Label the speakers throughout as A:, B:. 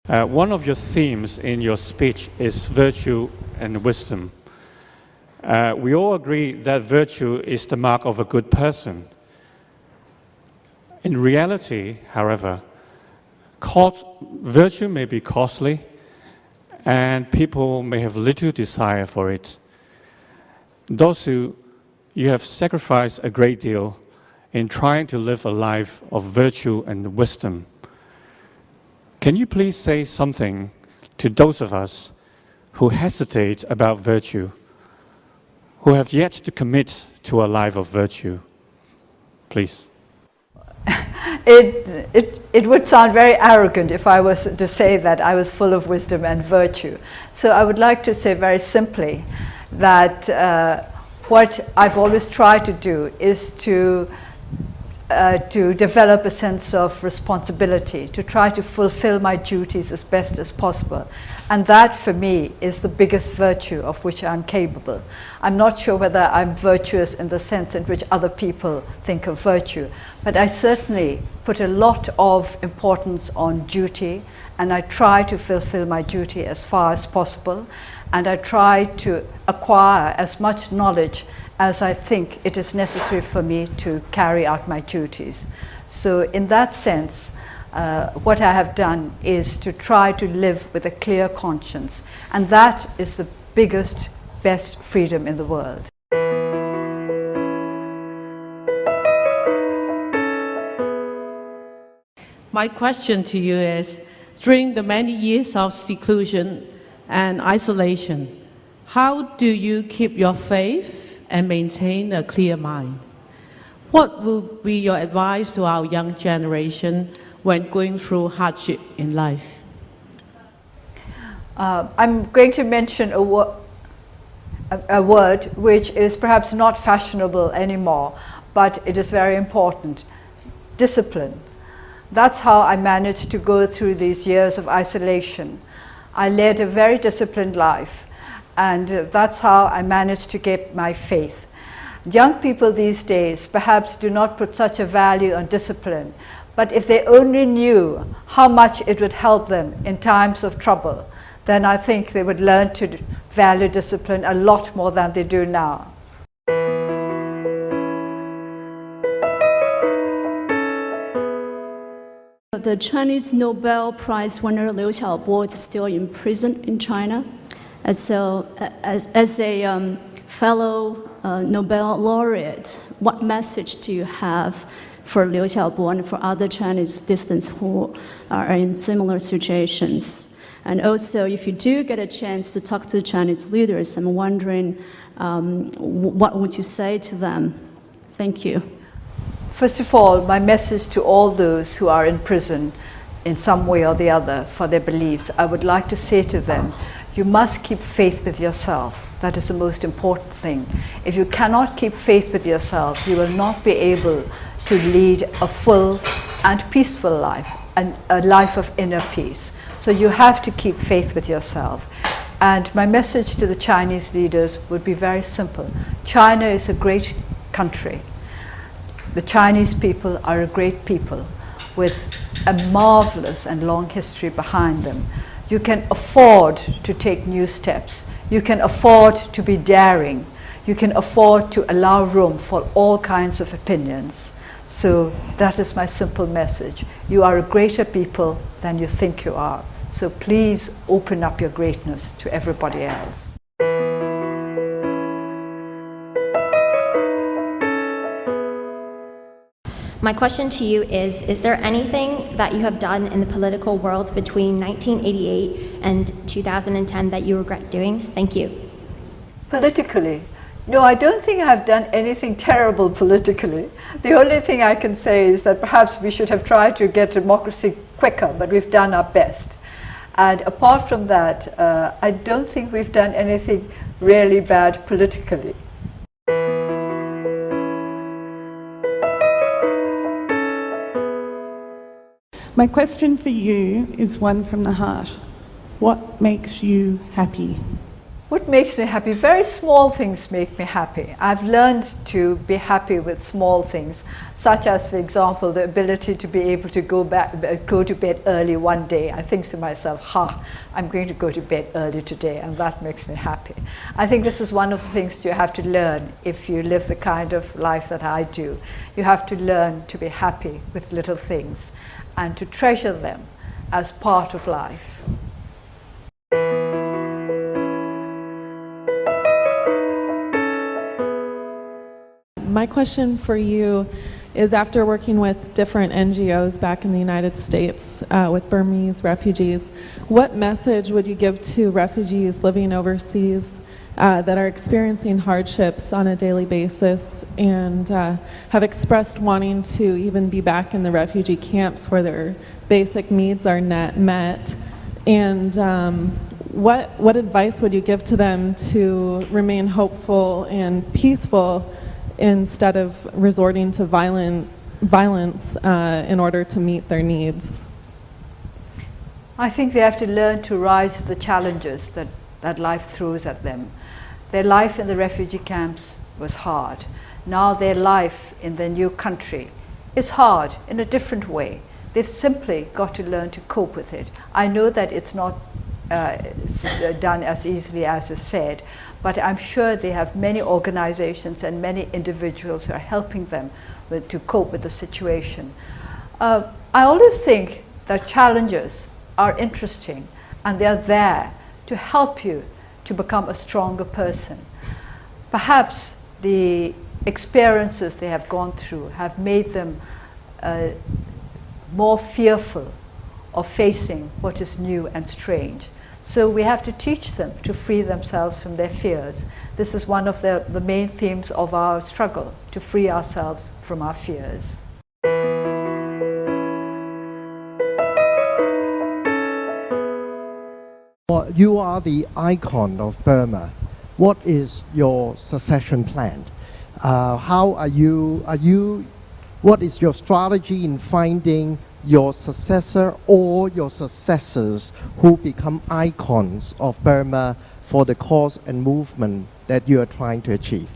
A: One of your themes in your speech is virtue and wisdom. We all agree that virtue is the mark of a good person. In reality, however, virtue may be costly, and people may have little desire for it. Those who you have sacrificed a great deal in trying to live a life of virtue and wisdom. Can you please say something to those of us who hesitate about virtue, who have yet to commit to a life of virtue? Please.
B: It would sound very arrogant if I was to say that I was full of wisdom and virtue. So I would like to say very simply that what I've always tried to do is to develop a sense of responsibility, to try to fulfill my duties as best as possible. And that, for me, is the biggest virtue of which I'm capable. I'm not sure whether I'm virtuous in the sense in which other people think of virtue, but I certainly put a lot of importance on duty, and I try to fulfill my duty as far as possible, and I try to acquire as much knowledge as I think it is necessary for me to carry out my duties. So in that sense, what I have done is to try to live with a clear conscience, and that is the biggest, best freedom in the world.
C: My question to you is, during the many years of seclusion and isolation, how do you keep your faith and maintain a clear mind? What will be your advice to our young generation when going through hardship in life?
B: I'm going to mention a word which is perhaps not fashionable anymore, but it is very important: discipline. That's how I managed to go through these years of isolation. I led a very disciplined life, and that's how I managed to keep my faith. Young people these days perhaps do not put such a value on discipline, but if they only knew how much it would help them in times of trouble, then I think they would learn to value discipline a lot more than they do now.
D: The Chinese Nobel Prize winner Liu Xiaobo is still in prison in China. As a fellow Nobel laureate, what message do you have for Liu Xiaobo and for other Chinese dissidents who are in similar situations? And also, if you do get a chance to talk to Chinese leaders, I'm wondering what would you say to them? Thank you.
B: First of all, my message to all those who are in prison in some way or the other for their beliefs, I would like to say to them, you must keep faith with yourself. That is the most important thing. If you cannot keep faith with yourself, you will not be able to lead a full and peaceful life, and a life of inner peace. So you have to keep faith with yourself. And my message to the Chinese leaders would be very simple. China is a great country. The Chinese people are a great people with a marvelous and long history behind them. You can afford to take new steps. You can afford to be daring. You can afford to allow room for all kinds of opinions. So that is my simple message. You are a greater people than you think you are. So please open up your greatness to everybody else.
E: My question to you is there anything that you have done in the political world between 1988 and 2010 that you regret doing? Thank you.
B: Politically? No, I don't think I've done anything terrible politically. The only thing I can say is that perhaps we should have tried to get democracy quicker, but we've done our best. And apart from that, I don't think we've done anything really bad politically.
F: My question for you is one from the heart. What makes you happy?
B: What makes me happy? Very small things make me happy. I've learned to be happy with small things, such as, for example, the ability to be able to go to bed early one day. I think to myself, I'm going to go to bed early today, and that makes me happy. I think this is one of the things you have to learn if you live the kind of life that I do. You have to learn to be happy with little things and to treasure them as part of life.
F: My question for you is, after working with different NGOs back in the United States with Burmese refugees, what message would you give to refugees living overseas that are experiencing hardships on a daily basis and have expressed wanting to even be back in the refugee camps where their basic needs are met? And what advice would you give to them to remain hopeful and peaceful instead of resorting to violence in order to meet their needs?
B: I think they have to learn to rise to the challenges that life throws at them. Their life in the refugee camps was hard. Now their life in their new country is hard in a different way. They've simply got to learn to cope with it. I know that it's not done as easily as is said, but I'm sure they have many organizations and many individuals who are helping them to cope with the situation. I always think that challenges are interesting and they're there to help you to become a stronger person. Perhaps the experiences they have gone through have made them more fearful of facing what is new and strange. So we have to teach them to free themselves from their fears. This is one of the main themes of our struggle, to free ourselves from our fears.
G: Well, you are the icon of Burma. What is your succession plan? What is your strategy in finding your successor or your successors who become icons of Burma for the cause and movement that you are trying to achieve?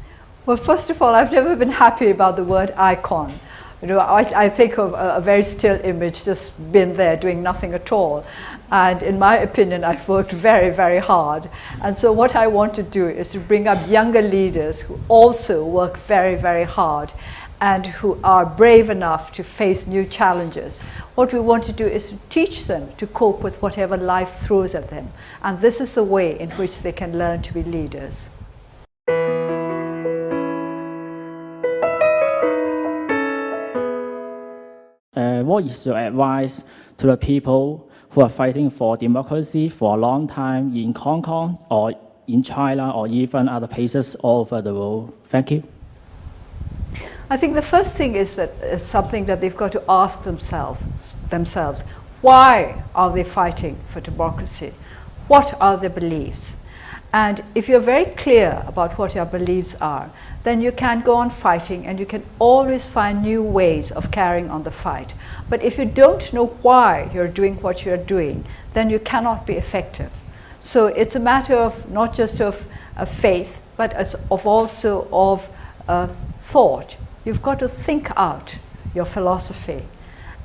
B: Well, first of all, I've never been happy about the word icon. You know, I think of a very still image, just been there doing nothing at all. And in my opinion, I've worked very, very hard. And so what I want to do is to bring up younger leaders who also work very, very hard and who are brave enough to face new challenges. What we want to do is to teach them to cope with whatever life throws at them. And this is the way in which they can learn to be leaders.
H: What is your advice to the people who are fighting for democracy for a long time in Hong Kong or in China or even other places all over the world? Thank you.
B: I think the first thing is something that they've got to ask themselves. Why are they fighting for democracy? What are their beliefs? And if you're very clear about what your beliefs are, then you can go on fighting and you can always find new ways of carrying on the fight. But if you don't know why you're doing what you're doing, then you cannot be effective. So it's a matter of not just of faith, but also of thought. You've got to think out your philosophy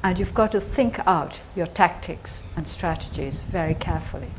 B: and you've got to think out your tactics and strategies very carefully.